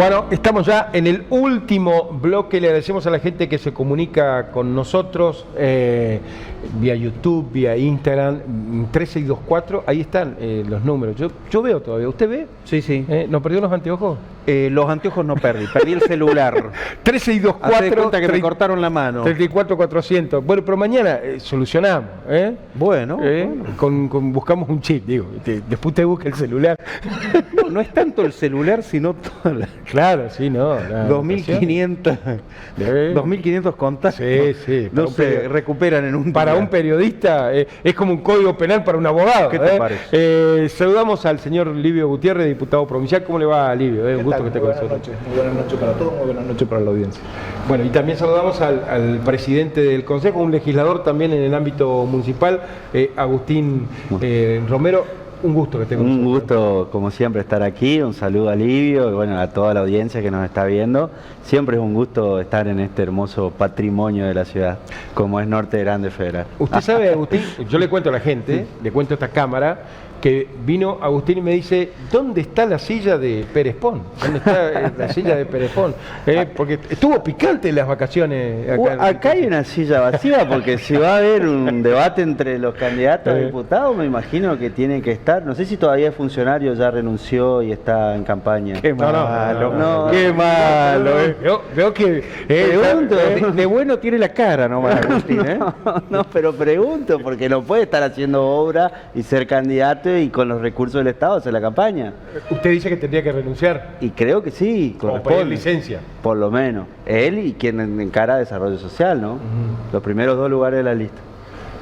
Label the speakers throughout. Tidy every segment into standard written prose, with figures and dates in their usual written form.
Speaker 1: Bueno, estamos ya en el último bloque. Le agradecemos a la gente que se comunica con nosotros vía YouTube, vía Instagram, 3624. Ahí están los números. Yo veo todavía. ¿Usted ve?
Speaker 2: Sí, sí.
Speaker 1: ¿No perdió los anteojos?
Speaker 2: Los anteojos no perdí el celular.
Speaker 1: 3624.
Speaker 2: Hacé de cuenta que me cortaron la mano.
Speaker 1: 34400. Bueno, pero mañana solucionamos.
Speaker 2: Bueno.
Speaker 1: Buscamos un chip, digo. Después usted busca el celular.
Speaker 2: No es tanto el celular, sino toda la...
Speaker 1: Claro, sí, no.
Speaker 2: 2500 contactos.
Speaker 1: Sí.
Speaker 2: No se recuperan en un
Speaker 1: Para
Speaker 2: día.
Speaker 1: un periodista es como un código penal para un abogado.
Speaker 2: ¿Qué te parece?
Speaker 1: Saludamos al señor Livio Gutiérrez, diputado provincial. ¿Cómo le va, Livio? Un gusto que esté con nosotros.
Speaker 3: Muy buenas noches para todos, muy buenas noches para la audiencia.
Speaker 1: Bueno, y también saludamos al presidente del Consejo, un legislador también en el ámbito municipal, Agustín Romero. Un gusto que esté con nosotros.
Speaker 4: Un gusto, como siempre, estar aquí. Un saludo a Livio y bueno, a toda la audiencia que nos está viendo. Siempre es un gusto estar en este hermoso patrimonio de la ciudad, como es Norte Grande Federal.
Speaker 1: Usted sabe, Agustín, yo le cuento a la gente, le cuento a esta cámara, que vino Agustín y me dice, ¿dónde está la silla de Pérez Pon? ¿Dónde está la silla de Pérez Pon? Porque estuvo picante las vacaciones acá.
Speaker 4: Acá hay una silla vacía porque si va a haber un debate entre los candidatos a diputados, me imagino que tiene que estar. No sé si todavía es funcionario, ya renunció y está en campaña.
Speaker 2: Qué malo.
Speaker 4: No,
Speaker 1: qué malo. Veo que
Speaker 4: pregunto.
Speaker 2: De bueno tiene la cara nomás, Agustín, ¿eh?
Speaker 4: No, pero pregunto, porque no puede estar haciendo obra y ser candidato y con los recursos del Estado hacer la campaña.
Speaker 1: Usted dice que tendría que renunciar.
Speaker 4: Y creo que sí,
Speaker 1: O pedir
Speaker 4: corresponde.
Speaker 1: licencia.
Speaker 4: Por lo menos. Él y quien encara desarrollo social, ¿no? Los primeros 2 lugares de la lista.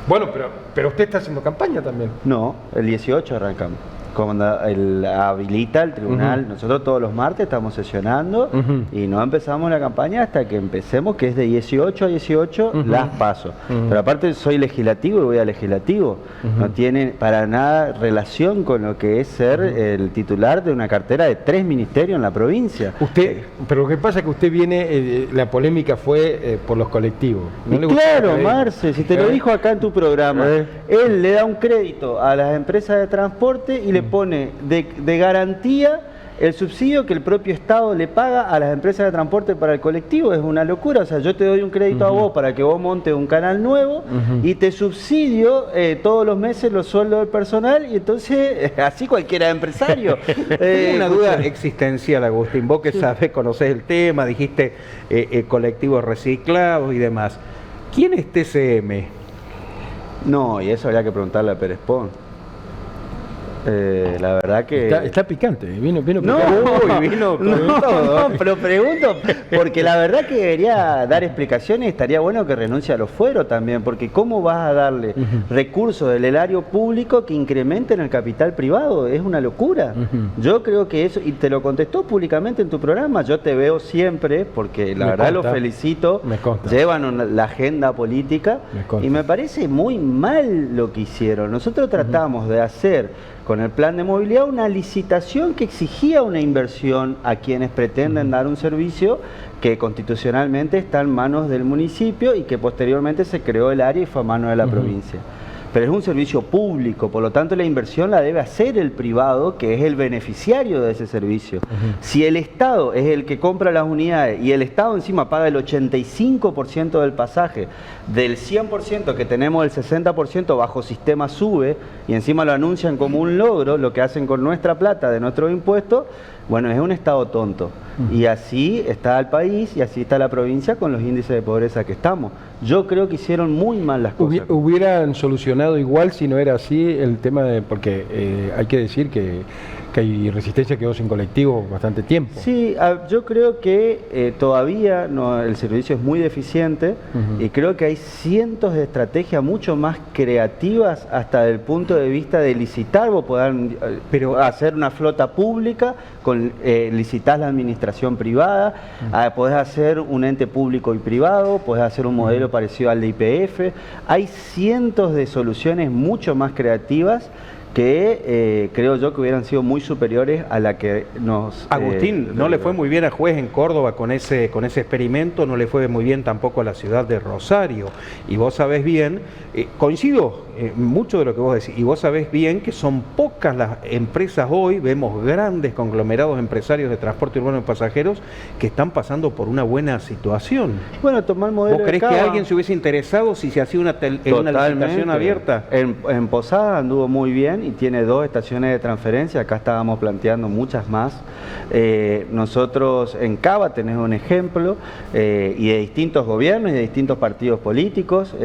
Speaker 1: Bueno, pero usted está haciendo campaña también.
Speaker 4: No, el 18 arrancamos. Cuando habilita el tribunal, nosotros todos los martes estamos sesionando y no empezamos la campaña hasta que empecemos, que es de 18 a 18 las paso. Pero aparte soy legislativo y voy a legislativo. No tiene para nada relación con lo que es ser el titular de una cartera de 3 ministerios en la provincia.
Speaker 1: Pero lo que pasa es que usted viene, la polémica fue por los colectivos.
Speaker 4: Y claro, Marce, si te lo dijo acá en tu programa, él le da un crédito a las empresas de transporte y le pone de garantía el subsidio que el propio Estado le paga a las empresas de transporte para el colectivo. Es una locura. O sea, yo te doy un crédito a vos para que vos montes un canal nuevo y te subsidio todos los meses los sueldos del personal y entonces así cualquiera es empresario.
Speaker 2: Tengo una duda existencial, Agustín. Vos que sabés, conocés el tema, dijiste colectivos reciclados y demás. ¿Quién es TCM?
Speaker 4: No, y eso habría que preguntarle a Pérez Pon. La verdad que...
Speaker 1: Está picante, vino picante.
Speaker 4: No, pero pregunto, porque la verdad que debería dar explicaciones y estaría bueno que renuncie a los fueros también, porque ¿cómo vas a darle recursos del erario público que incrementen el capital privado? Es una locura. Yo creo que eso, y te lo contestó públicamente en tu programa, yo te veo siempre, porque la verdad lo felicito, llevan la agenda política y me parece muy mal lo que hicieron. Nosotros tratamos de hacer con el plan de movilidad una licitación que exigía una inversión a quienes pretenden dar un servicio que constitucionalmente está en manos del municipio y que posteriormente se creó el área y fue a manos de la provincia. Pero es un servicio público, por lo tanto la inversión la debe hacer el privado, que es el beneficiario de ese servicio. Si el Estado es el que compra las unidades y el Estado encima paga el 85% del pasaje, del 100% que tenemos el 60% bajo sistema SUBE, y encima lo anuncian como un logro, lo que hacen con nuestra plata, de nuestros impuestos, bueno, es un Estado tonto. Y así está el país y así está la provincia con los índices de pobreza que estamos. Yo creo que hicieron muy mal las cosas.
Speaker 1: Hubieran solucionado igual si no era así el tema de... Porque hay que decir que hay resistencia, quedó sin colectivo bastante tiempo.
Speaker 4: Sí, yo creo que todavía el servicio es muy deficiente y creo que hay cientos de estrategias mucho más creativas hasta del punto de vista de licitar. Vos podés hacer una flota pública, licitar la administración privada, podés hacer un ente público y privado, podés hacer un modelo parecido al de YPF. Hay cientos de soluciones mucho más creativas que creo yo que hubieran sido muy superiores a la que nos...
Speaker 2: Agustín, no le fue muy bien a Juez en Córdoba con ese experimento, no le fue muy bien tampoco a la ciudad de Rosario. Y vos sabés bien, coincido mucho de lo que vos decís, y vos sabés bien que son pocas las empresas hoy, vemos grandes conglomerados empresarios de transporte urbano de pasajeros que están pasando por una buena situación.
Speaker 4: Bueno, tomar el modelo
Speaker 2: ¿Vos creés
Speaker 4: de
Speaker 2: que
Speaker 4: Cava.
Speaker 2: alguien se hubiese interesado si se hacía una licitación abierta?
Speaker 4: En Posada anduvo muy bien y tiene 2 estaciones de transferencia, acá estábamos planteando muchas más. Nosotros en Cava tenemos un ejemplo y de distintos gobiernos y de distintos partidos políticos.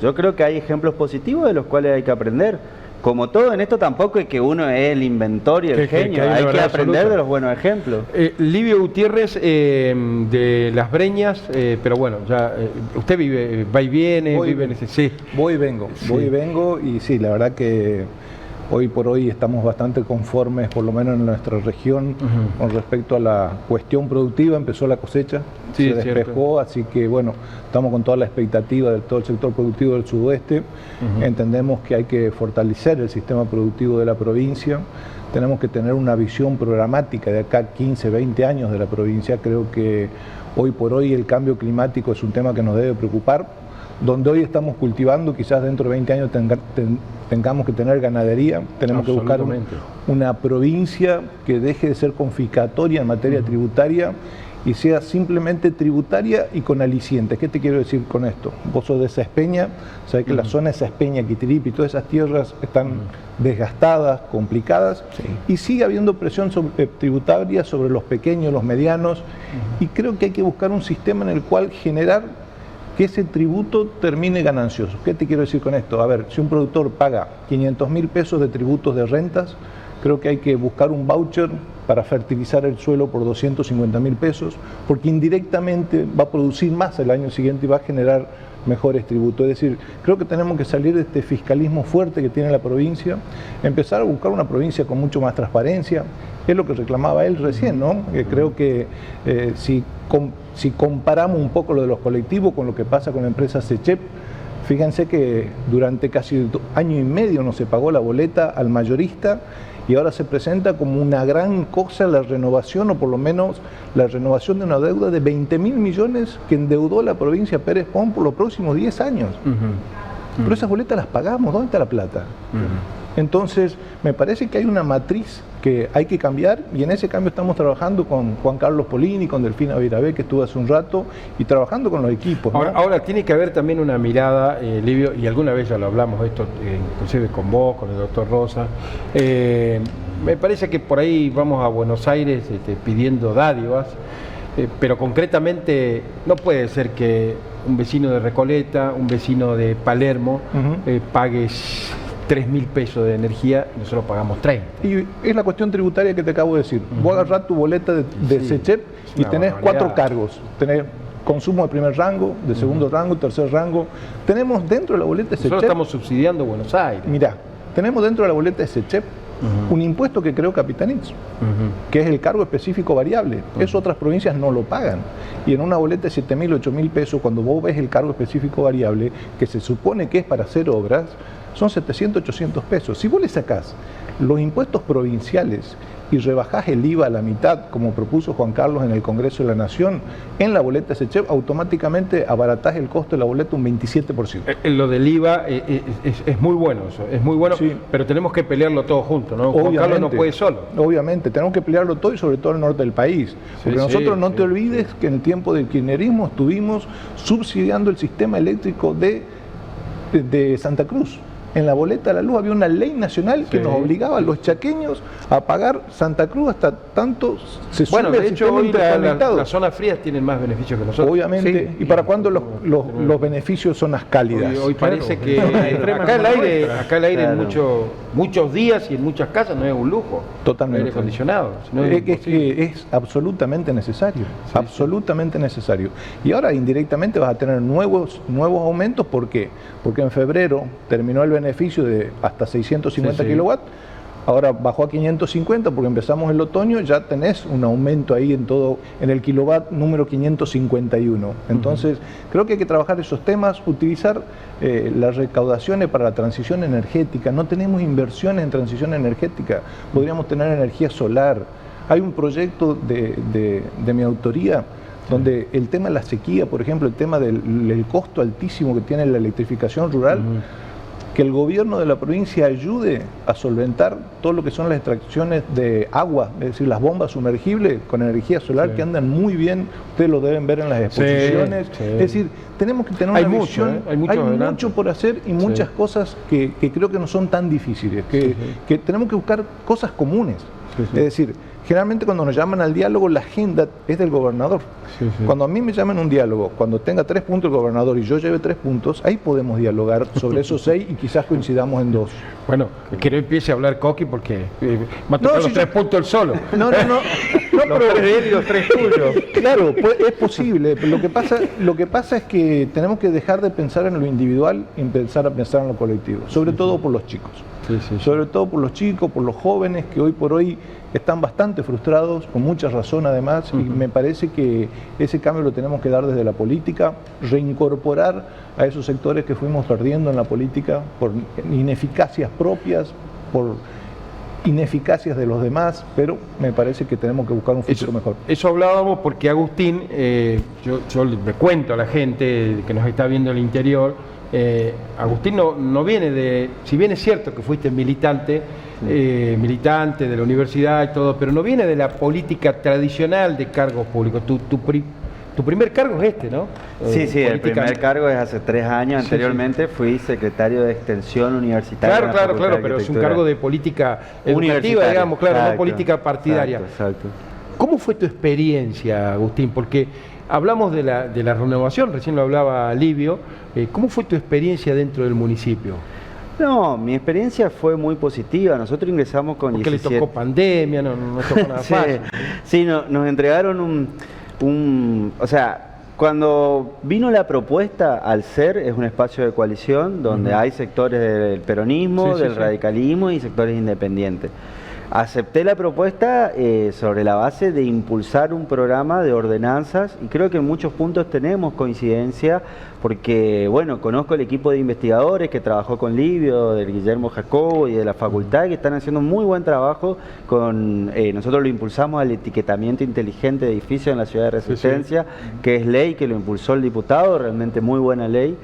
Speaker 4: Yo creo que hay ejemplos positivos de los cuales hay que aprender. Como todo en esto tampoco es que uno es el inventor y el genio, hay que aprender de los buenos ejemplos.
Speaker 1: Livio Gutiérrez, de Las Breñas, pero bueno, ya usted vive, va y viene, vive en ese... Sí.
Speaker 3: Voy y vengo y sí, la verdad que hoy por hoy estamos bastante conformes, por lo menos en nuestra región, con respecto a la cuestión productiva. Empezó la cosecha,
Speaker 1: sí,
Speaker 3: se despejó, así que bueno, estamos con toda la expectativa de todo el sector productivo del sudoeste. Entendemos que hay que fortalecer el sistema productivo de la provincia. Tenemos que tener una visión programática de acá 15, 20 años de la provincia. Creo que hoy por hoy el cambio climático es un tema que nos debe preocupar. Donde hoy estamos cultivando, quizás dentro de 20 años tengamos que tener ganadería, tenemos que buscar una provincia que deje de ser confiscatoria en materia tributaria y sea simplemente tributaria y con alicientes. ¿Qué te quiero decir con esto? Vos sos de Sespeña, sabés que la zona de Sespeña, Quitiripi, todas esas tierras están desgastadas, complicadas, y sigue habiendo presión tributaria sobre los pequeños, los medianos, y creo que hay que buscar un sistema en el cual generar que ese tributo termine ganancioso. ¿Qué te quiero decir con esto? A ver, si un productor paga 500.000 pesos de tributos de rentas, creo que hay que buscar un voucher para fertilizar el suelo por 250.000 pesos, porque indirectamente va a producir más el año siguiente y va a generar mejores tributos. Es decir, creo que tenemos que salir de este fiscalismo fuerte que tiene la provincia, empezar a buscar una provincia con mucho más transparencia. Es lo que reclamaba él recién, ¿no? Creo que si comparamos un poco lo de los colectivos con lo que pasa con la empresa SECHEP, fíjense que durante casi año y medio no se pagó la boleta al mayorista y ahora se presenta como una gran cosa la renovación, o por lo menos la renovación de una deuda de 20.000 millones que endeudó la provincia de Pérez Pon por los próximos 10 años. Pero esas boletas las pagamos, ¿dónde está la plata? Entonces, me parece que hay una matriz que hay que cambiar y en ese cambio estamos trabajando con Juan Carlos Polini, con Delfina Virabé, que estuvo hace un rato, y trabajando con los equipos, ¿no?
Speaker 1: Ahora tiene que haber también una mirada, Livio, y alguna vez ya lo hablamos esto, inclusive con vos, con el doctor Rosa. Me parece que por ahí vamos a Buenos Aires pidiendo dádivas, pero concretamente no puede ser que un vecino de Recoleta, un vecino de Palermo, pague 3.000 pesos de energía y nosotros pagamos 30.
Speaker 3: Y es la cuestión tributaria que te acabo de decir. Vos agarrás tu boleta de SECHEP y tenés 4 cargos. Tenés consumo de primer rango, de segundo rango, tercer rango. Tenemos dentro de la boleta de SECHEP...
Speaker 1: Nosotros estamos subsidiando Buenos Aires.
Speaker 3: Mirá, tenemos dentro de la boleta de SECHEP un impuesto que creó Capitanich, que es el cargo específico variable. Eso otras provincias no lo pagan. Y en una boleta de 7.000, 8.000 pesos, cuando vos ves el cargo específico variable, que se supone que es para hacer obras, son 700, 800 pesos. Si vos le sacás los impuestos provinciales y rebajás el IVA a la mitad, como propuso Juan Carlos en el Congreso de la Nación, en la boleta de SECHEP, automáticamente abaratás el costo de la boleta un 27%.
Speaker 1: Lo del IVA es muy bueno eso, es muy bueno, sí, pero tenemos que pelearlo todo junto, ¿no? Juan Carlos no puede solo.
Speaker 3: Obviamente, tenemos que pelearlo todo y sobre todo en el norte del país. Porque nosotros no te olvides que en el tiempo del kirchnerismo estuvimos subsidiando el sistema eléctrico de Santa Cruz. En la boleta de la luz había una ley nacional que nos obligaba a los chaqueños a pagar Santa Cruz hasta tanto se sube
Speaker 1: de hecho hoy
Speaker 3: las
Speaker 1: zonas frías tienen más beneficios que nosotros.
Speaker 3: Obviamente. ¿Y para cuándo los beneficios son zonas cálidas?
Speaker 1: Hoy parece que acá el aire en muchos días y en muchas casas no es un lujo.
Speaker 3: Totalmente.
Speaker 1: Aire acondicionado.
Speaker 3: Es absolutamente necesario. Absolutamente necesario. Y ahora indirectamente vas a tener nuevos aumentos. ¿Por qué? Porque en febrero terminó el beneficio de hasta 650 kilowatts, ahora bajó a 550 porque empezamos el otoño, ya tenés un aumento ahí en el kilowatt número 551. Entonces, creo que hay que trabajar esos temas, utilizar las recaudaciones para la transición energética. No tenemos inversiones en transición energética, podríamos tener energía solar. Hay un proyecto de mi autoría donde el tema de la sequía, por ejemplo, el tema del costo altísimo que tiene la electrificación rural, que el gobierno de la provincia ayude a solventar todo lo que son las extracciones de agua, es decir, las bombas sumergibles con energía solar que andan muy bien, ustedes lo deben ver en las exposiciones. Es decir, tenemos que tener una visión, hay mucho por hacer y muchas cosas que creo que no son tan difíciles, que tenemos que buscar cosas comunes. Es decir, generalmente cuando nos llaman al diálogo, la agenda es del gobernador. Cuando a mí me llaman un diálogo, cuando tenga 3 puntos el gobernador y yo lleve 3 puntos, ahí podemos dialogar sobre esos 6 y quizás coincidamos en 2.
Speaker 1: Bueno, que no empiece a hablar Coqui porque va a tocar los 3 puntos él solo.
Speaker 3: No,
Speaker 1: pero de él y los 3 tuyos.
Speaker 3: Claro, pues, es posible. Lo que pasa es que tenemos que dejar de pensar en lo individual y empezar a pensar en lo colectivo, sobre todo por los chicos. Sobre todo por los chicos, por los jóvenes que hoy por hoy están bastante frustrados, con mucha razón además, y me parece que ese cambio lo tenemos que dar desde la política, reincorporar a esos sectores que fuimos perdiendo en la política por ineficacias propias, por ineficacias de los demás, pero me parece que tenemos que buscar un futuro mejor.
Speaker 1: Eso hablábamos porque Agustín, yo le cuento a la gente que nos está viendo en el interior, Agustín no viene de, si bien es cierto que fuiste militante de la universidad y todo, pero no viene de la política tradicional de cargos públicos. Tu primer cargo es ¿no?
Speaker 4: Sí, el primer cargo es hace 3 años. Anteriormente fui secretario de Extensión Universitaria.
Speaker 1: Claro, pero es un cargo de política educativa, digamos, no política partidaria.
Speaker 4: Exacto.
Speaker 1: ¿Cómo fue tu experiencia, Agustín? Porque hablamos de la renovación, recién lo hablaba Livio. ¿Cómo fue tu experiencia dentro del municipio?
Speaker 4: No, mi experiencia fue muy positiva. Nosotros ingresamos con 17...
Speaker 1: Porque le tocó pandemia, no tocó nada fácil.
Speaker 4: Sí, nos entregaron o sea, cuando vino la propuesta, al ser, es un espacio de coalición donde hay sectores del peronismo, del radicalismo y sectores independientes. Acepté la propuesta sobre la base de impulsar un programa de ordenanzas y creo que en muchos puntos tenemos coincidencia porque, bueno, conozco el equipo de investigadores que trabajó con Livio, del Guillermo Jacobo y de la facultad que están haciendo un muy buen trabajo con, nosotros lo impulsamos al etiquetamiento inteligente de edificios en la ciudad de Resistencia, que es ley, que lo impulsó el diputado, realmente muy buena ley.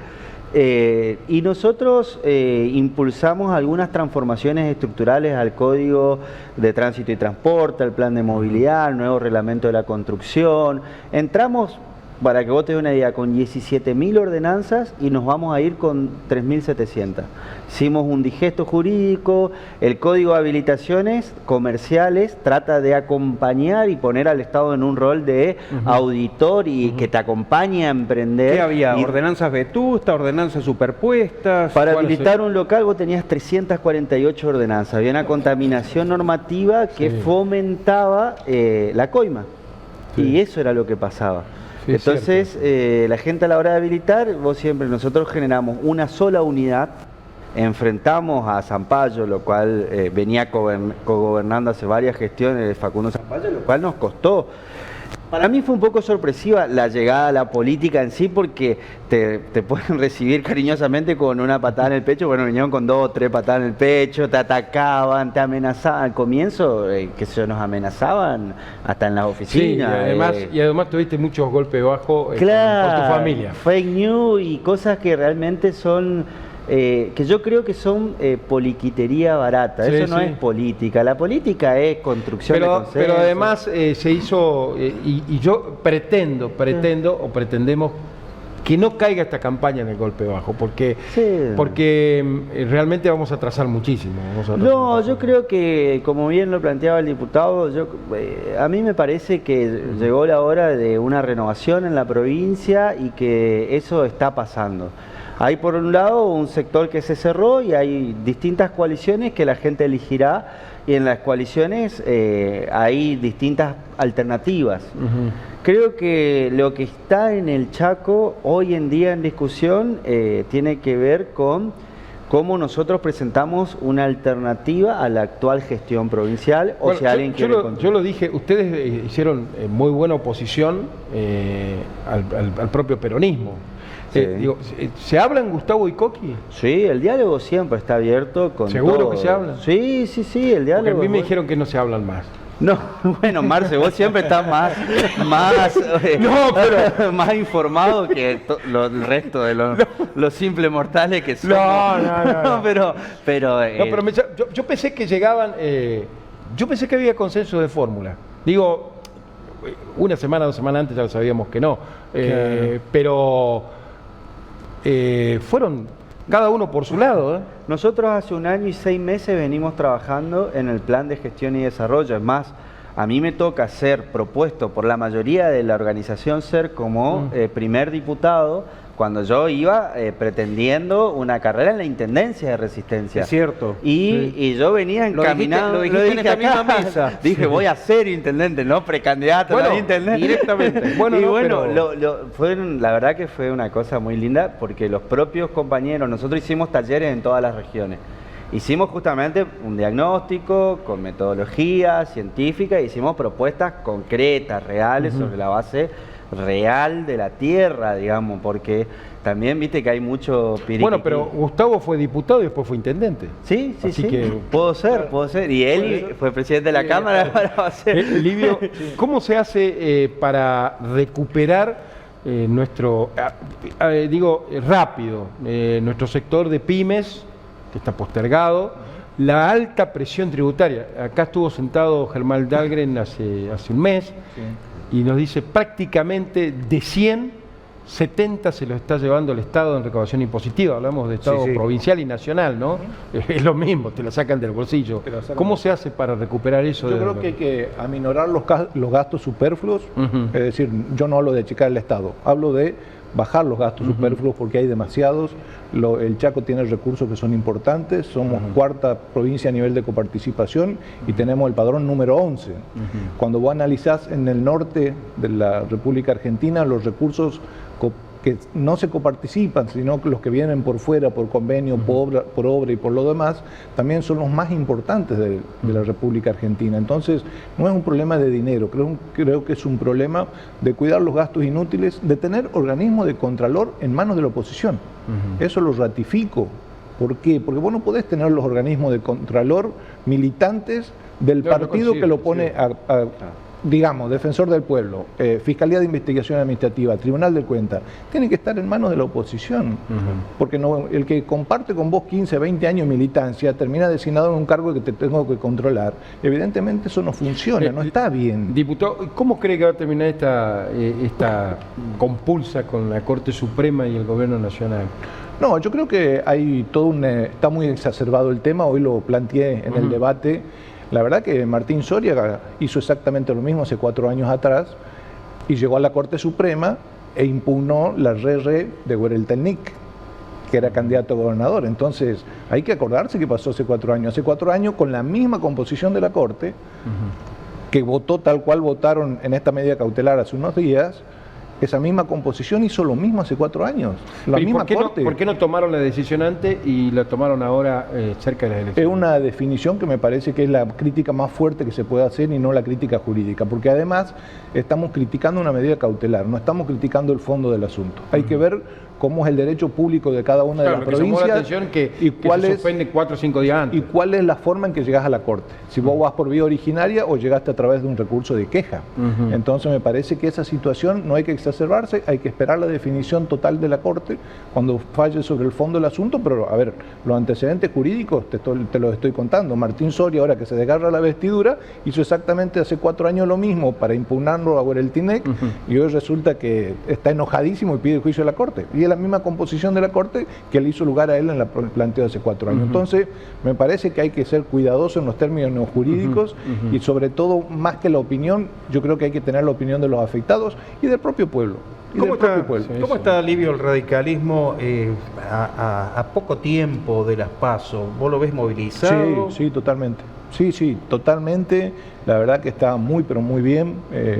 Speaker 4: Y nosotros impulsamos algunas transformaciones estructurales al Código de Tránsito y Transporte, al Plan de Movilidad, al nuevo Reglamento de la Construcción. Entramos, para que vos te des una idea, con 17.000 ordenanzas y nos vamos a ir con 3.700. Hicimos un digesto jurídico, el Código de Habilitaciones Comerciales trata de acompañar y poner al Estado en un rol de auditor y que te acompañe a emprender.
Speaker 2: ¿Qué había? ¿Ordenanzas vetustas, ordenanzas superpuestas?
Speaker 4: Para habilitar un local vos tenías 348 ordenanzas. Había una contaminación normativa que fomentaba la coima. Y eso era lo que pasaba. Entonces, la gente a la hora de habilitar, nosotros generamos una sola unidad, enfrentamos a Zampayo, lo cual venía cogobernando hace varias gestiones de Facundo Zampayo, lo cual nos costó. Para mí fue un poco sorpresiva la llegada a la política en sí, porque te pueden recibir cariñosamente con una patada en el pecho. Bueno, vinieron con 2 o 3 patadas en el pecho, te atacaban, te amenazaban. Al comienzo, nos amenazaban hasta en las oficinas.
Speaker 1: Sí, y además tuviste muchos golpes bajos con tu familia.
Speaker 4: Fake news y cosas que realmente son... que yo creo que son poliquitería barata. Eso no es política. La política es construcción de consenso. Pero
Speaker 1: además se hizo, y yo pretendemos que no caiga esta campaña en el golpe bajo, porque realmente vamos a atrasar muchísimo.
Speaker 4: Yo creo que, como bien lo planteaba el diputado, a mí me parece que llegó la hora de una renovación en la provincia y que eso está pasando. Hay por un lado un sector que se cerró y hay distintas coaliciones que la gente elegirá y en las coaliciones hay distintas alternativas. Creo que lo que está en el Chaco hoy en día en discusión tiene que ver con cómo nosotros presentamos una alternativa a la actual gestión provincial, o
Speaker 1: Bueno,
Speaker 4: si alguien quiere...
Speaker 1: yo lo dije, ustedes hicieron muy buena oposición al propio peronismo.
Speaker 4: Sí.
Speaker 1: Digo, ¿se hablan Gustavo y Coqui?
Speaker 4: Sí, el diálogo siempre está abierto con
Speaker 1: ¿Seguro
Speaker 4: todo.
Speaker 1: que se hablan?
Speaker 4: Sí, el diálogo.
Speaker 1: Porque a mí me dijeron que no se hablan más.
Speaker 4: No, bueno, Marce, vos siempre estás más más informado que el resto de los simples mortales que somos.
Speaker 1: No.
Speaker 4: pero
Speaker 1: Yo pensé que llegaban, yo pensé que había consenso de fórmula. Digo, una semana, 2 semanas antes ya lo sabíamos que no. Pero fueron cada uno por su lado.
Speaker 4: nosotros hace 1 año y 6 meses venimos trabajando en el plan de gestión y desarrollo. Es más, a mí me toca ser propuesto por la mayoría de la organización SER como primer diputado, cuando yo iba pretendiendo una carrera en la Intendencia de Resistencia.
Speaker 2: Es cierto.
Speaker 4: Y yo venía encaminado.
Speaker 2: Lo dijiste en esta
Speaker 4: acá.
Speaker 2: misma mesa.
Speaker 4: Dije, voy a ser intendente, no precandidato,
Speaker 1: Bueno,
Speaker 4: no intendente.
Speaker 1: directamente.
Speaker 4: Bueno,
Speaker 1: Pero...
Speaker 4: la verdad que fue una cosa muy linda, porque los propios compañeros, nosotros hicimos talleres en todas las regiones. Hicimos justamente un diagnóstico con metodología científica, hicimos propuestas concretas, reales, sobre la base real de la tierra, digamos, porque también viste que hay mucho piriquitín.
Speaker 1: Bueno, pero Gustavo fue diputado y después fue intendente.
Speaker 4: Sí.
Speaker 1: Así que...
Speaker 4: Puedo ser. Y él fue presidente de la Cámara, ahora va a ser...
Speaker 1: Livio, ¿cómo se hace para recuperar nuestro, rápido, nuestro sector de pymes, que está postergado, la alta presión tributaria? Acá estuvo sentado Germán Dahlgren hace un mes y nos dice prácticamente de 100, 70 se lo está llevando el Estado en recaudación impositiva. Hablamos de Estado provincial y nacional, ¿no? Es lo mismo, te lo sacan del bolsillo. ¿Cómo se hace para recuperar eso?
Speaker 3: Yo creo que hay que aminorar los gastos superfluos, es decir, yo no hablo de achicar el Estado, hablo de bajar los gastos superfluos porque hay demasiados. El Chaco tiene recursos que son importantes, somos 4ª provincia a nivel de coparticipación y tenemos el padrón número 11. Cuando vos analizás en el norte de la República Argentina, los recursos que no se coparticipan, sino que los que vienen por fuera, por convenio, por obra y por lo demás, también son los más importantes de la República Argentina. Entonces, no es un problema de dinero, creo que es un problema de cuidar los gastos inútiles, de tener organismos de contralor en manos de la oposición. Eso lo ratifico. ¿Por qué? Porque vos no podés tener los organismos de contralor militantes del partido que lo pone digamos, Defensor del Pueblo, Fiscalía de Investigación Administrativa, Tribunal de Cuentas, tienen que estar en manos de la oposición, porque el que comparte con vos 15, 20 años de militancia termina designado en un cargo que te tengo que controlar. Evidentemente eso no funciona, no está bien.
Speaker 1: Diputado, ¿cómo cree que va a terminar esta compulsa con la Corte Suprema y el Gobierno Nacional?
Speaker 3: No, yo creo que hay está muy exacerbado el tema, hoy lo planteé en el debate. La verdad que Martín Soria hizo exactamente lo mismo hace 4 años atrás y llegó a la Corte Suprema e impugnó la re de Huereltelnik, que era candidato a gobernador. Entonces, hay que acordarse qué pasó hace 4 años. Hace 4 años, con la misma composición de la Corte, que votó tal cual votaron en esta medida cautelar hace unos días, esa misma composición hizo lo mismo hace 4 años. La misma Corte.
Speaker 1: ¿Por qué no tomaron la decisión antes y la tomaron ahora cerca de las elecciones?
Speaker 3: Es una definición que me parece que es la crítica más fuerte que se puede hacer y no la crítica jurídica, porque además estamos criticando una medida cautelar, no estamos criticando el fondo del asunto. Hay que ver cómo es el derecho público de cada una de las provincias,
Speaker 1: la atención que se suspende 4 o 5 días antes.
Speaker 3: Y cuál es la forma en que llegás a la Corte. Si vos vas por vía originaria o llegaste a través de un recurso de queja. Entonces me parece que esa situación no hay que exacerbarse, hay que esperar la definición total de la Corte cuando falle sobre el fondo del asunto, pero a ver, los antecedentes jurídicos te los estoy contando. Martín Soria, ahora que se desgarra la vestidura, hizo exactamente hace 4 años lo mismo para impugnarlo a Huereltelnik y hoy resulta que está enojadísimo y pide el juicio de la Corte. Y es la misma composición de la Corte que le hizo lugar a él en el planteo de hace 4 años. Entonces, me parece que hay que ser cuidadoso en los términos jurídicos y sobre todo, más que la opinión, yo creo que hay que tener la opinión de los afectados y del propio pueblo.
Speaker 2: ¿Cómo está, Livio, el radicalismo a poco tiempo de las PASO? ¿Vos lo ves movilizado?
Speaker 3: Sí, totalmente. Sí, totalmente. La verdad que está muy, pero muy bien.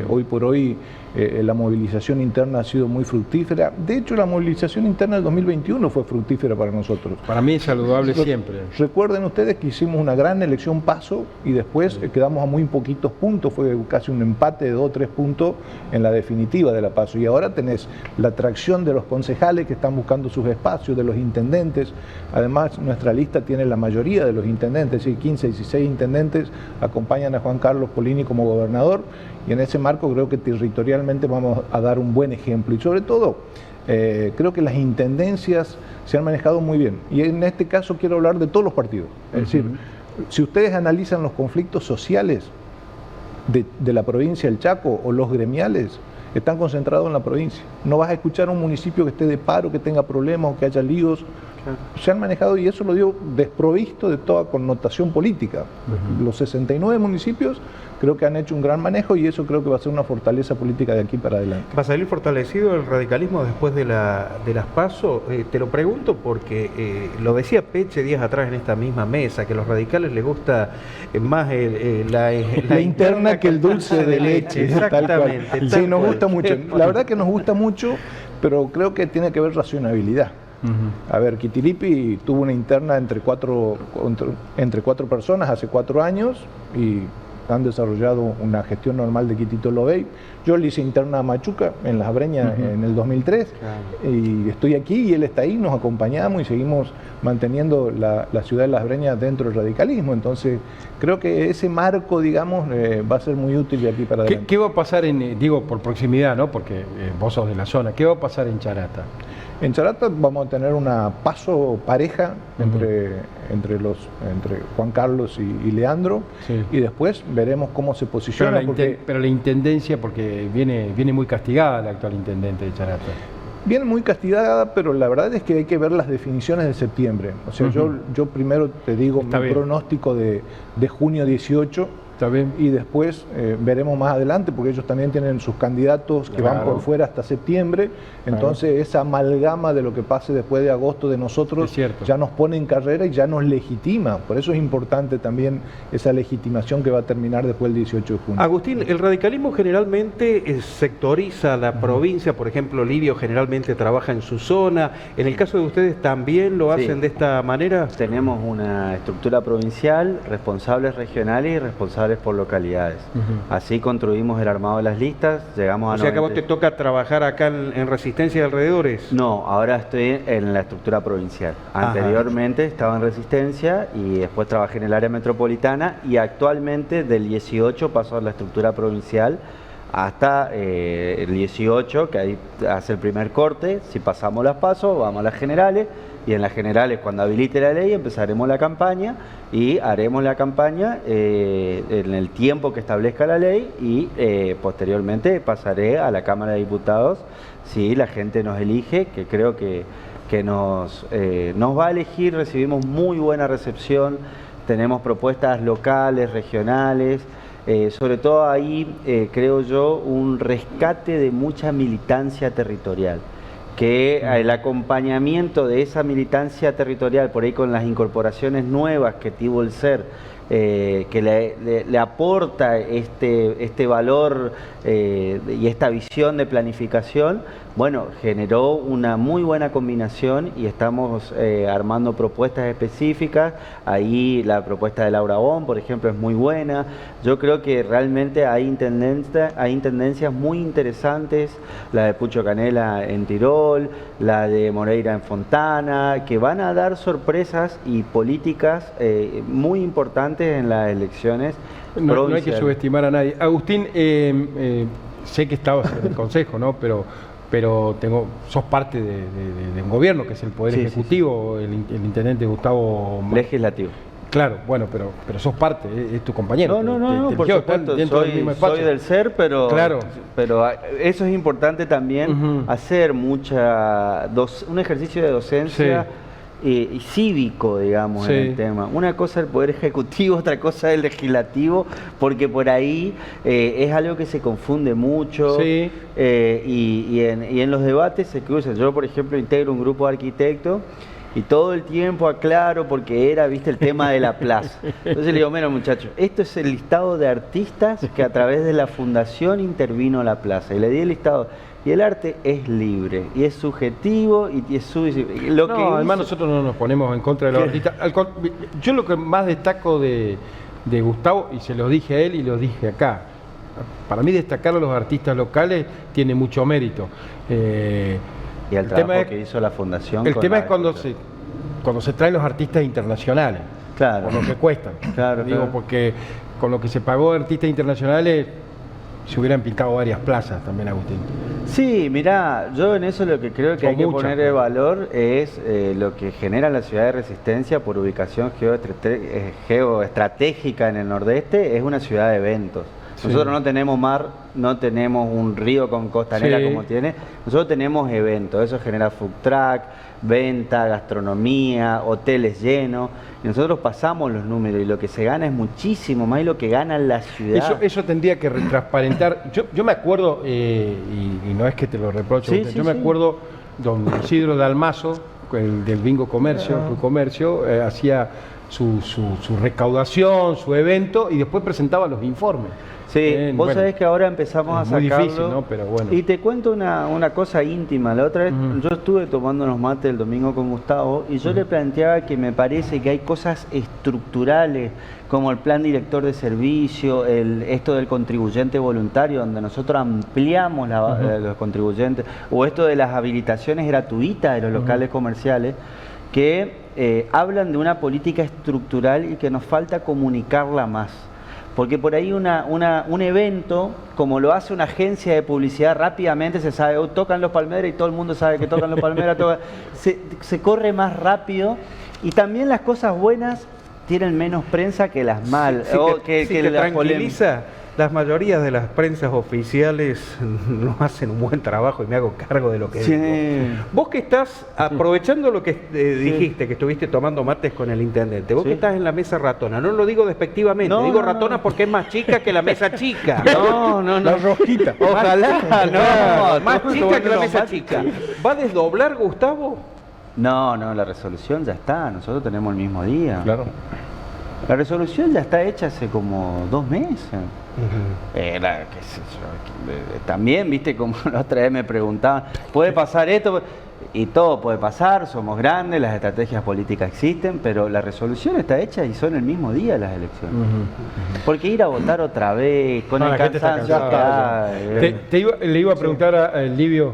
Speaker 3: Hoy por hoy la movilización interna ha sido muy fructífera. De hecho, la movilización interna del 2021 fue fructífera para nosotros.
Speaker 1: Para mí es saludable siempre.
Speaker 3: Recuerden ustedes que hicimos una gran elección PASO y después quedamos a muy poquitos puntos, fue casi un empate de 2 o 3 puntos en la definitiva de la PASO. Y ahora tenés la atracción de los concejales que están buscando sus espacios, de los intendentes. Además, nuestra lista tiene la mayoría de los intendentes, ¿sí? 15, 16 intendentes acompañan a Juan Carlos Polini como gobernador. Y en ese marco creo que territorialmente vamos a dar un buen ejemplo. Y sobre todo, creo que las intendencias se han manejado muy bien. Y en este caso quiero hablar de todos los partidos. Es decir, si ustedes analizan los conflictos sociales de la provincia del Chaco o los gremiales, están concentrados en la provincia. No vas a escuchar un municipio que esté de paro, que tenga problemas o que haya líos. Se han manejado, y eso lo digo desprovisto de toda connotación política. Los 69 municipios creo que han hecho un gran manejo y eso creo que va a ser una fortaleza política de aquí para adelante.
Speaker 2: ¿Va a salir fortalecido el radicalismo después de las PASO? Te lo pregunto porque lo decía Peche días atrás en esta misma mesa, que a los radicales les gusta más
Speaker 3: la interna que el dulce de leche.
Speaker 2: Exactamente.
Speaker 3: Sí, nos gusta mucho. La verdad que nos gusta mucho, pero creo que tiene que ver racionalidad. A ver, Kitiripi tuvo una interna entre cuatro personas hace 4 años y han desarrollado una gestión normal de Quitito Lobey. Yo le hice interna a Machuca en Las Breñas en el 2003 y estoy aquí y él está ahí, nos acompañamos y seguimos manteniendo la ciudad de Las Breñas dentro del radicalismo. Entonces creo que ese marco, digamos, va a ser muy útil de aquí para adelante.
Speaker 1: ¿Qué va a pasar digo, por proximidad, ¿no? Porque vos sos de la zona, ¿qué va a pasar en Charata?
Speaker 3: En Charata vamos a tener una PASO pareja entre Juan Carlos y Leandro, y después veremos cómo se posiciona.
Speaker 1: Pero la intendencia, porque viene muy castigada la actual intendente de Charata.
Speaker 3: Viene muy castigada, pero la verdad es que hay que ver las definiciones de septiembre. O sea, yo primero te digo mi pronóstico de junio 18.
Speaker 1: Está bien.
Speaker 3: Y después veremos más adelante, porque ellos también tienen sus candidatos que van por fuera hasta septiembre. Entonces esa amalgama de lo que pase después de agosto de nosotros ya nos pone en carrera y ya nos legitima. Por eso es importante también esa legitimación que va a terminar después del 18 de junio.
Speaker 2: Agustín, el radicalismo generalmente sectoriza la provincia. Por ejemplo, Livio generalmente trabaja en su zona. En el caso de ustedes, ¿también lo hacen de esta manera?
Speaker 4: Tenemos una estructura provincial, responsables regionales y responsables por localidades. Así construimos el armado de las listas, llegamos a...
Speaker 2: O sea que a vos te toca trabajar acá en Resistencia y alrededores.
Speaker 4: No, ahora estoy en la estructura provincial. Anteriormente estaba en Resistencia y después trabajé en el área metropolitana y actualmente del 18 paso a la estructura provincial hasta el 18, que ahí hace el primer corte. Si pasamos las PASO, vamos a las generales, y en las generales, cuando habilite la ley, empezaremos la campaña y haremos la campaña en el tiempo que establezca la ley y posteriormente pasaré a la Cámara de Diputados si la gente nos elige, que creo que nos va a elegir. Recibimos muy buena recepción, tenemos propuestas locales, regionales. Sobre todo ahí, creo yo, un rescate de mucha militancia territorial, que el acompañamiento de esa militancia territorial, por ahí con las incorporaciones nuevas que tuvo el SER, que le aporta este valor y esta visión de planificación, bueno, generó una muy buena combinación y estamos armando propuestas específicas. Ahí la propuesta de Laura Bon, por ejemplo, es muy buena. Yo creo que realmente hay intendencias muy interesantes, la de Pucho Canela en Tirol, la de Moreira en Fontana, que van a dar sorpresas y políticas muy importantes en las elecciones
Speaker 1: provinciales. No hay que subestimar a nadie. Agustín, sé que estabas en el Consejo, ¿no? Pero sos parte de un gobierno que es el Poder Ejecutivo, el intendente Gustavo...
Speaker 4: Legislativo.
Speaker 1: Claro, bueno, pero sos parte, es tu compañero.
Speaker 4: No, por supuesto, soy del SER, pero eso es importante también, hacer un ejercicio de docencia y cívico, digamos, en el tema. Una cosa es el Poder Ejecutivo, otra cosa es el Legislativo, porque por ahí es algo que se confunde mucho y en los debates se cruzan. Yo, por ejemplo, integro un grupo de arquitectos Y todo el tiempo aclaro porque era, viste, el tema de la plaza. Entonces le digo, mira muchachos, esto es el listado de artistas que a través de la fundación intervino la plaza. Y le di el listado. Y el arte es libre, y es subjetivo, y es lo que
Speaker 1: además nosotros no nos ponemos en contra de los artistas. Yo lo que más destaco de Gustavo, y se lo dije a él y lo dije acá, para mí destacar a los artistas locales tiene mucho mérito.
Speaker 4: Y el trabajo que hizo la fundación.
Speaker 1: El tema es cuando se traen los artistas internacionales,
Speaker 4: claro,
Speaker 1: por lo que cuestan.
Speaker 4: Claro,
Speaker 1: digo, porque con lo que se pagó de artistas internacionales se hubieran pintado varias plazas también, Agustín.
Speaker 4: Sí, mirá, yo en eso lo que creo que hay que poner de valor es lo que genera la ciudad de Resistencia por ubicación geoestratégica en el nordeste, es una ciudad de eventos. Sí. Nosotros no tenemos mar, no tenemos un río con costanera como tiene, nosotros tenemos eventos, eso genera food truck, venta, gastronomía, hoteles llenos, y nosotros pasamos los números y lo que se gana es muchísimo más de lo que gana la ciudad.
Speaker 1: Eso tendría que transparentar. Yo me acuerdo, y no es que te lo reproche, yo me acuerdo, don Isidro Dalmazo, el del Bingo Comercio, hacía su recaudación, su evento, y después presentaba los informes.
Speaker 4: Sí, vos sabés que ahora empezamos a sacarlo.
Speaker 1: Muy difícil, ¿no? Pero bueno.
Speaker 4: Y te cuento una cosa íntima. La otra vez yo estuve tomando unos mates el domingo con Gustavo y yo le planteaba que me parece que hay cosas estructurales como el plan director de servicio, esto del contribuyente voluntario, donde nosotros ampliamos los contribuyentes, o esto de las habilitaciones gratuitas de los locales comerciales, que hablan de una política estructural y que nos falta comunicarla más. Porque por ahí un evento, como lo hace una agencia de publicidad, rápidamente se sabe, tocan los Palmeras y todo el mundo sabe que tocan los Palmeras, se corre más rápido, y también las cosas buenas tienen menos prensa que las malas.
Speaker 2: Que tranquiliza. Las mayorías de las prensas oficiales no hacen un buen trabajo y me hago cargo de lo que digo. Vos que estás aprovechando lo que dijiste, que estuviste tomando mates con el intendente, vos que estás en la mesa ratona, no lo digo despectivamente, digo ratona porque es más chica que la mesa chica.
Speaker 3: No. La rosquita.
Speaker 2: Ojalá, más chica que la mesa chica. ¿Va a desdoblar, Gustavo?
Speaker 4: No, la resolución ya está, nosotros tenemos el mismo día.
Speaker 3: Claro.
Speaker 4: La resolución ya está hecha hace como 2 meses. También, viste, como la otra vez me preguntaban, ¿puede pasar esto? Y todo puede pasar, somos grandes, las estrategias políticas existen, pero la resolución está hecha y son el mismo día las elecciones. Porque ir a votar otra vez, con el cansancio acá...
Speaker 1: Le iba a preguntar a Livio,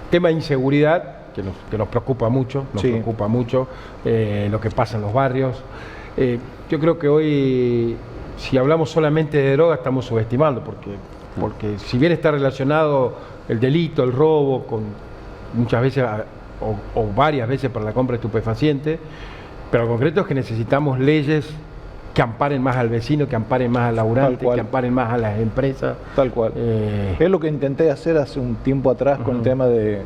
Speaker 1: tema de inseguridad, que nos preocupa mucho, lo que pasa en los barrios. Yo creo que hoy, si hablamos solamente de droga, estamos subestimando, porque si bien está relacionado el delito, el robo, con muchas veces o varias veces para la compra de estupefacientes, pero lo concreto es que necesitamos leyes que amparen más al vecino, que amparen más al laburante, que amparen más a las empresas.
Speaker 3: Tal cual. Es lo que intenté hacer hace un tiempo atrás con el tema de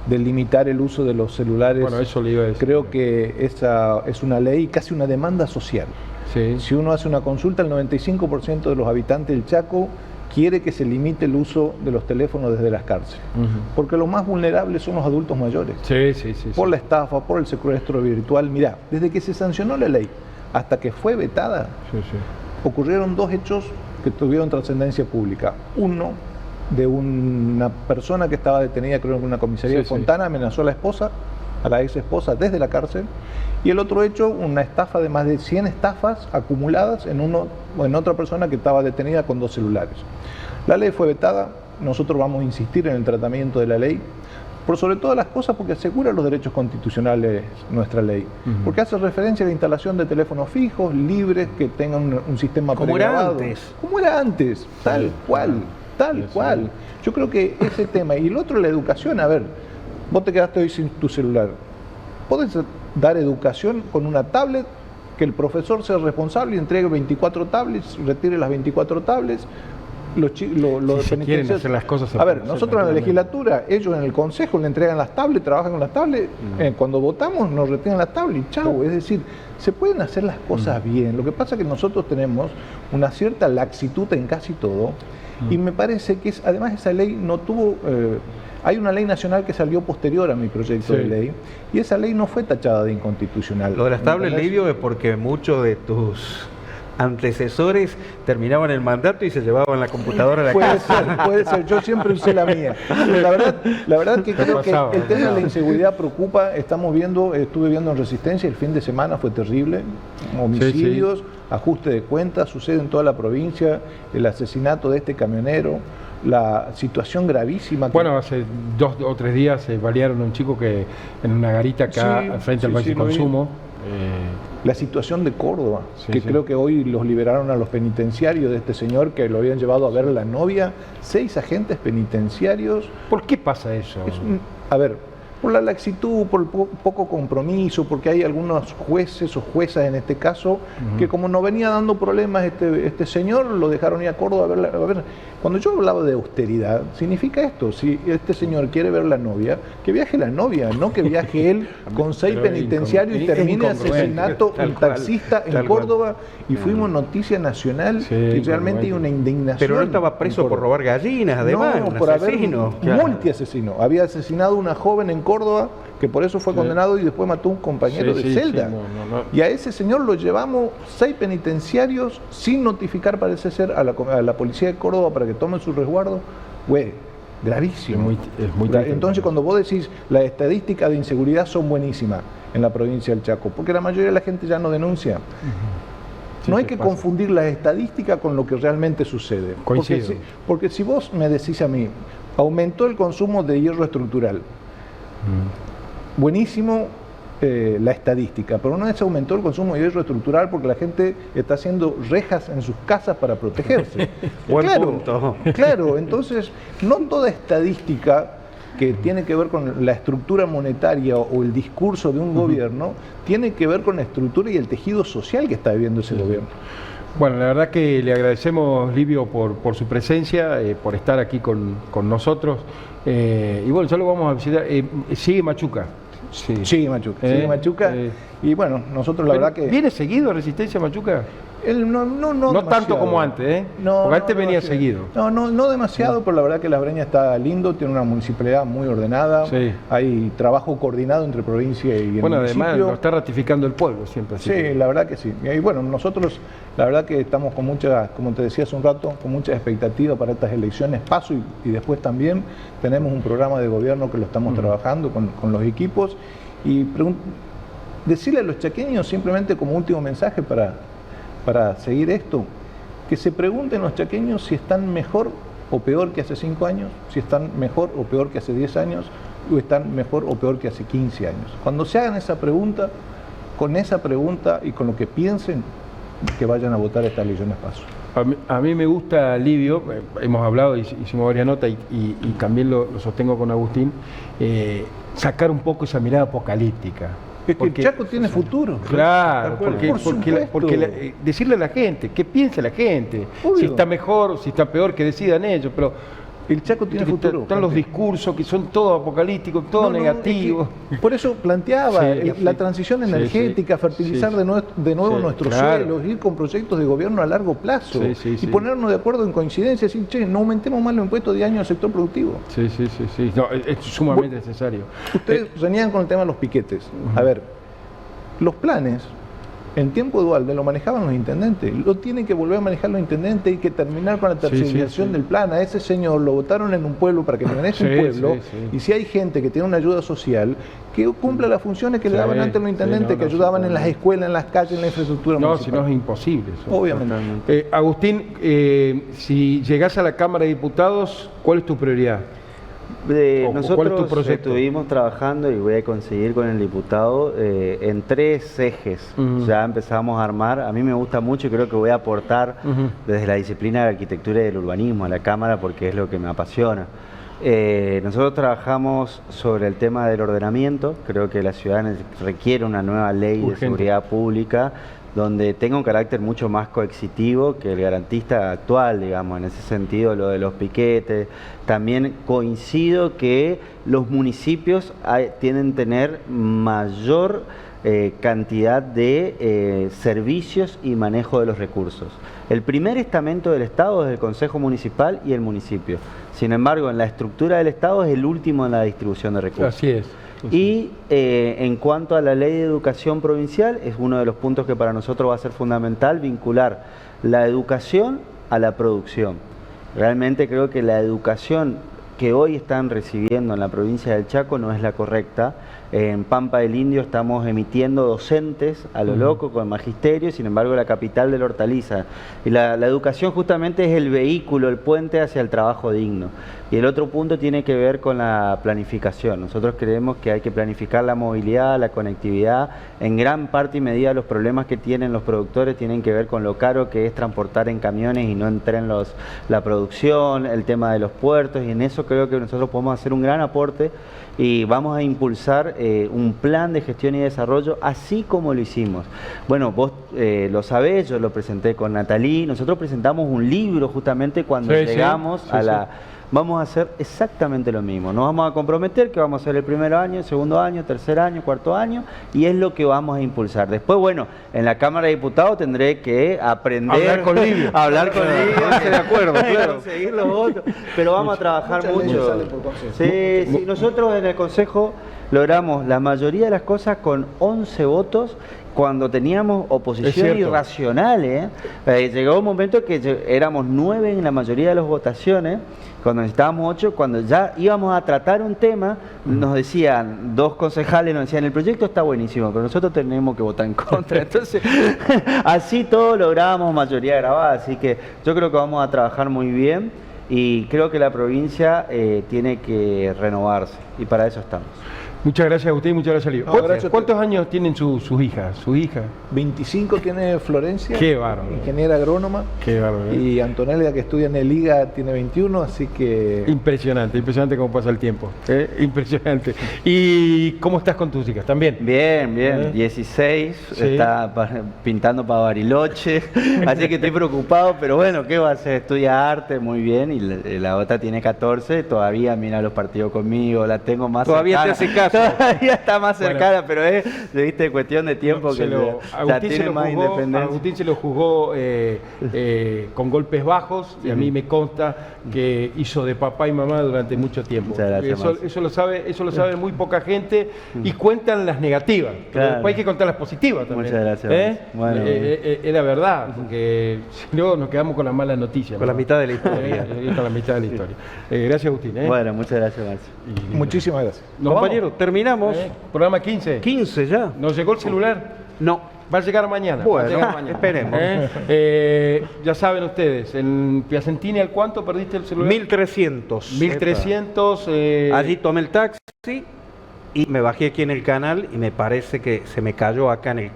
Speaker 3: limitar el uso de los celulares.
Speaker 1: Bueno, eso le iba a decir.
Speaker 3: Creo que esa es una ley, casi una demanda social.
Speaker 1: Sí.
Speaker 3: Si uno hace una consulta, el 95% de los habitantes del Chaco quiere que se limite el uso de los teléfonos desde las cárceles. Porque los más vulnerables son los adultos mayores. Por la estafa, por el secuestro virtual. Mirá, desde que se sancionó la ley hasta que fue vetada, ocurrieron 2 hechos que tuvieron trascendencia pública. Uno, de una persona que estaba detenida, creo, en una comisaría de Fontana, amenazó a la esposa, a la ex esposa, desde la cárcel. Y el otro hecho, una estafa de más de 100 estafas acumuladas en otra persona que estaba detenida con 2 celulares. La ley fue vetada, nosotros vamos a insistir en el tratamiento de la ley, por sobre todas las cosas porque asegura los derechos constitucionales nuestra ley. Porque hace referencia a la instalación de teléfonos fijos, libres, que tengan un sistema pregrabado. Como era antes, tal cual. Yo creo que ese tema. Y el otro, la educación. A ver, vos te quedaste hoy sin tu celular. Podés dar educación con una tablet, que el profesor sea responsable y entregue 24 tablets, retire las 24 tablets.
Speaker 1: Si quieren hacer las cosas...
Speaker 3: A ver, nosotros en la legislatura, ellos en el consejo le entregan las tablets, trabajan con las tablets, cuando votamos nos retiran las tablets y chau. Es decir, se pueden hacer las cosas bien. Lo que pasa es que nosotros tenemos una cierta laxitud en casi todo, y me parece que además esa ley no tuvo Hay una ley nacional que salió posterior a mi proyecto de ley y esa ley no fue tachada de inconstitucional.
Speaker 2: Lo de las tablets, Livio, es porque muchos de tus antecesores terminaban el mandato y se llevaban la computadora a la casa.
Speaker 3: Puede ser, yo siempre usé la mía. La verdad que creo que el tema de la inseguridad preocupa. Estamos viendo, estuve viendo en Resistencia, el fin de semana fue terrible, homicidios, ajuste de cuentas, sucede en toda la provincia, el asesinato de este camionero, la situación gravísima.
Speaker 1: Bueno, hace 2 o 3 días balearon a un chico que en una garita acá al frente del Banco de Consumo.
Speaker 3: La situación de Córdoba, creo que hoy los liberaron a los penitenciarios de este señor que lo habían llevado a ver a la novia, 6 agentes penitenciarios.
Speaker 1: ¿Por qué pasa eso?
Speaker 3: A ver, por la laxitud, por el poco compromiso, porque hay algunos jueces o juezas en este caso que como no venía dando problemas este señor, lo dejaron ir a Córdoba a ver. Cuando yo hablaba de austeridad, significa esto: si este señor quiere ver la novia, que viaje la novia, no que viaje él con 6 penitenciarios y termine asesinato un taxista en Córdoba, y fuimos noticia nacional y realmente hay una indignación.
Speaker 2: Pero no estaba preso por robar gallinas, además,
Speaker 3: no,
Speaker 2: un
Speaker 3: por
Speaker 2: asesino.
Speaker 3: Multiasesino. Había asesinado a una joven en Córdoba, que por eso fue condenado y después mató a un compañero de celda. Y a ese señor lo llevamos 6 penitenciarios sin notificar, parece ser, a la policía de Córdoba para que tomen su resguardo. Güey, gravísimo.
Speaker 1: Es muy
Speaker 3: Entonces, cuando vos decís las estadísticas de inseguridad son buenísimas en la provincia del Chaco, porque la mayoría de la gente ya no denuncia. No hay que confundir las estadísticas con lo que realmente sucede. Porque si vos me decís a mí, aumentó el consumo de hierro estructural, buenísimo la estadística, pero no es aumentó el consumo de hierro estructural porque la gente está haciendo rejas en sus casas para protegerse. Claro, entonces no toda estadística que tiene que ver con la estructura monetaria o el discurso de un gobierno tiene que ver con la estructura y el tejido social que está viviendo ese gobierno.
Speaker 1: Bueno, la verdad que le agradecemos, Livio, por su presencia, por estar aquí con nosotros. Y bueno, ya lo vamos a visitar. Sigue Machuca.
Speaker 3: Sigue Machuca. Y bueno, nosotros la verdad que...
Speaker 1: ¿Viene seguido a Resistencia Machuca? No tanto como antes, ¿eh? Porque antes venía seguido.
Speaker 3: No demasiado, pero la verdad que La Breña está lindo, tiene una municipalidad muy ordenada, hay trabajo coordinado entre provincia y el municipio.
Speaker 1: Además lo está ratificando el pueblo siempre. Así
Speaker 3: la verdad que sí. Y bueno, nosotros la verdad que estamos con muchas, como te decía hace un rato, con muchas expectativas para estas elecciones, paso y después también tenemos un programa de gobierno que lo estamos trabajando con los equipos y decirle a los chaqueños simplemente como último mensaje para seguir esto, que se pregunten los chaqueños si están mejor o peor que hace 5 años, si están mejor o peor que hace 10 años, o están mejor o peor que hace 15 años. Cuando se hagan esa pregunta, con esa pregunta y con lo que piensen, que vayan a votar estas elecciones paso.
Speaker 1: A mí me gusta, Livio, hemos hablado, hicimos varias notas y también lo sostengo con Agustín, sacar un poco esa mirada apocalíptica.
Speaker 3: Es que el Chaco tiene futuro.
Speaker 1: Claro, porque decirle a la gente, ¿qué piensa la gente? Obvio. Si está mejor, si está peor, que decidan ellos, pero
Speaker 3: el Chaco tiene futuro.
Speaker 1: Están los discursos que son todos apocalípticos, todo negativo.
Speaker 3: Es que por eso planteaba la transición energética, fertilizar de nuevo nuestros suelos, ir con proyectos de gobierno a largo plazo y ponernos de acuerdo en coincidencia, decir, che, no aumentemos más los impuestos de año al sector productivo.
Speaker 1: No, es sumamente necesario.
Speaker 3: Ustedes reniegan con el tema de los piquetes. A ver, los planes en tiempo de Duhalde lo manejaban los intendentes, lo tienen que volver a manejar los intendentes y que terminar con la tercerización del plan. A ese señor lo votaron en un pueblo para que permanezca un pueblo, y si hay gente que tiene una ayuda social, que cumpla las funciones que le daban antes los intendentes, que ayudaban en las escuelas, en las calles, en la infraestructura municipal.
Speaker 1: Si no es imposible eso.
Speaker 3: Obviamente.
Speaker 1: Agustín, si llegás a la Cámara de Diputados, ¿cuál es tu prioridad?
Speaker 4: Nosotros estuvimos trabajando y voy a conseguir con el diputado en 3 ejes. Ya empezamos a armar. A mí me gusta mucho y creo que voy a aportar desde la disciplina de la arquitectura y del urbanismo a la Cámara porque es lo que me apasiona. Nosotros trabajamos sobre el tema del ordenamiento. Creo que la ciudad requiere una nueva ley de seguridad pública donde tenga un carácter mucho más coercitivo que el garantista actual, digamos, en ese sentido, lo de los piquetes. También coincido que los municipios tienden a tener mayor cantidad de servicios y manejo de los recursos. El primer estamento del Estado es el Consejo Municipal y el municipio. Sin embargo, en la estructura del Estado es el último en la distribución de recursos.
Speaker 1: Así es.
Speaker 4: Y en cuanto a la ley de educación provincial, es uno de los puntos que para nosotros va a ser fundamental, vincular la educación a la producción. Realmente creo que la educación que hoy están recibiendo en la provincia del Chaco no es la correcta. En Pampa del Indio estamos emitiendo docentes a lo loco con magisterio, sin embargo la capital de la hortaliza. Y la educación justamente es el vehículo, el puente hacia el trabajo digno. Y el otro punto tiene que ver con la planificación. Nosotros creemos que hay que planificar la movilidad, la conectividad. En gran parte y medida los problemas que tienen los productores tienen que ver con lo caro que es transportar en camiones y no en tren la producción, el tema de los puertos, y en eso creo que nosotros podemos hacer un gran aporte y vamos a impulsar un plan de gestión y desarrollo, así como lo hicimos. Bueno, vos lo sabés, yo lo presenté con Natalí, nosotros presentamos un libro justamente cuando llegamos a la... Vamos a hacer exactamente lo mismo, nos vamos a comprometer que vamos a hacer el primer año, el segundo año, tercer año, cuarto año, y es lo que vamos a impulsar. Después, bueno, en la Cámara de Diputados tendré que aprender...
Speaker 1: Hablar con Livio.
Speaker 4: Hablar con Livio,
Speaker 2: de acuerdo, claro.
Speaker 4: Conseguir los votos, pero vamos a trabajar mucho. Sí, nosotros en el Consejo logramos la mayoría de las cosas con 11 votos, cuando teníamos oposición irracional. Llegó un momento que éramos 9 en la mayoría de las votaciones, cuando necesitábamos 8, cuando ya íbamos a tratar un tema, nos decían, 2 concejales nos decían, el proyecto está buenísimo, pero nosotros tenemos que votar en contra. Entonces, así todo lográbamos mayoría grabada, así que yo creo que vamos a trabajar muy bien y creo que la provincia tiene que renovarse y para eso estamos.
Speaker 1: Muchas gracias a usted y muchas gracias a Livio. ¿Cuántos años tienen sus hijas? ¿Su hija?
Speaker 3: 25 tiene Florencia,
Speaker 1: Qué bárbaro.
Speaker 3: ingeniera agrónoma.
Speaker 1: Qué bárbaro.
Speaker 3: Y Antonella, que estudia en el IGA, tiene 21, así que...
Speaker 1: Impresionante, impresionante cómo pasa el tiempo. Impresionante. ¿Y cómo estás con tus hijas? ¿También?
Speaker 4: Bien, 16, está pintando para Bariloche, así que estoy preocupado, pero bueno, ¿qué va a hacer? Estudia arte, muy bien, y la otra tiene 14, todavía mira los partidos conmigo, la tengo más
Speaker 2: todavía
Speaker 4: cercana.
Speaker 2: te hace caso.
Speaker 4: Todavía está más cercana, pero es, viste, cuestión de tiempo que ya tiene más independencia.
Speaker 1: Agustín se lo jugó con golpes bajos y a mí me consta que hizo de papá y mamá durante mucho tiempo. Eso lo sabe muy poca gente y cuentan las negativas, pero después hay que contar las positivas también.
Speaker 4: Muchas gracias. Bueno,
Speaker 1: es la verdad, porque si no nos quedamos con las malas noticias.
Speaker 2: Con la mitad de la historia.
Speaker 1: Con la mitad de la historia. Gracias, Agustín.
Speaker 4: Bueno, muchas gracias, Marcio.
Speaker 3: Muchísimas gracias.
Speaker 2: Compañero, terminamos.
Speaker 1: Programa 15.
Speaker 2: 15 ya.
Speaker 1: ¿Nos llegó el celular?
Speaker 2: No.
Speaker 1: Va a llegar mañana.
Speaker 2: Bueno,
Speaker 1: mañana.
Speaker 2: esperemos.
Speaker 1: Ya saben ustedes, en Piacentini, ¿al cuánto perdiste el celular?
Speaker 2: 1300.
Speaker 1: 1300.
Speaker 2: Allí tomé el taxi y me bajé aquí en el canal y me parece que se me cayó acá en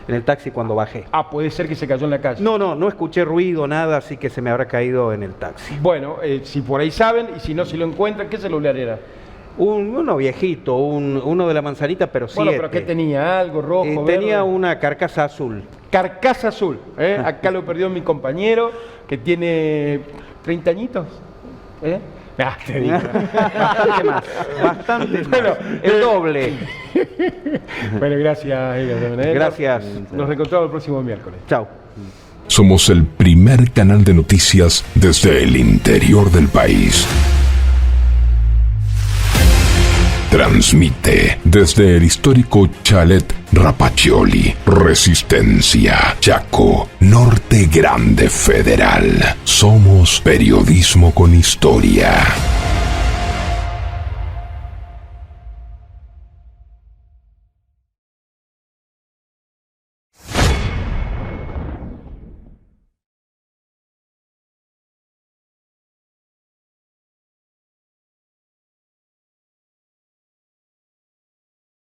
Speaker 2: el taxi cuando bajé.
Speaker 1: Ah, puede ser que se cayó en la calle.
Speaker 2: No escuché ruido, nada, así que se me habrá caído en el taxi.
Speaker 1: Bueno, si por ahí saben y si no, si lo encuentran, ¿qué celular era?
Speaker 2: Uno viejito, uno de la manzanita, pero 7.
Speaker 1: Bueno, pero ¿qué tenía? ¿Algo rojo?
Speaker 2: Tenía
Speaker 1: verde?
Speaker 2: una carcasa azul.
Speaker 1: Carcasa azul. Acá lo perdió mi compañero, que tiene 30 añitos. Te digo.
Speaker 2: Bastante más. Bueno, el doble.
Speaker 1: Bueno, gracias.
Speaker 2: Gracias.
Speaker 1: Nos reencontramos el próximo miércoles.
Speaker 2: Chao.
Speaker 5: Somos el primer canal de noticias desde el interior del país. Transmite desde el histórico Chalet Rapaccioli, Resistencia, Chaco, Norte Grande Federal. Somos periodismo con historia.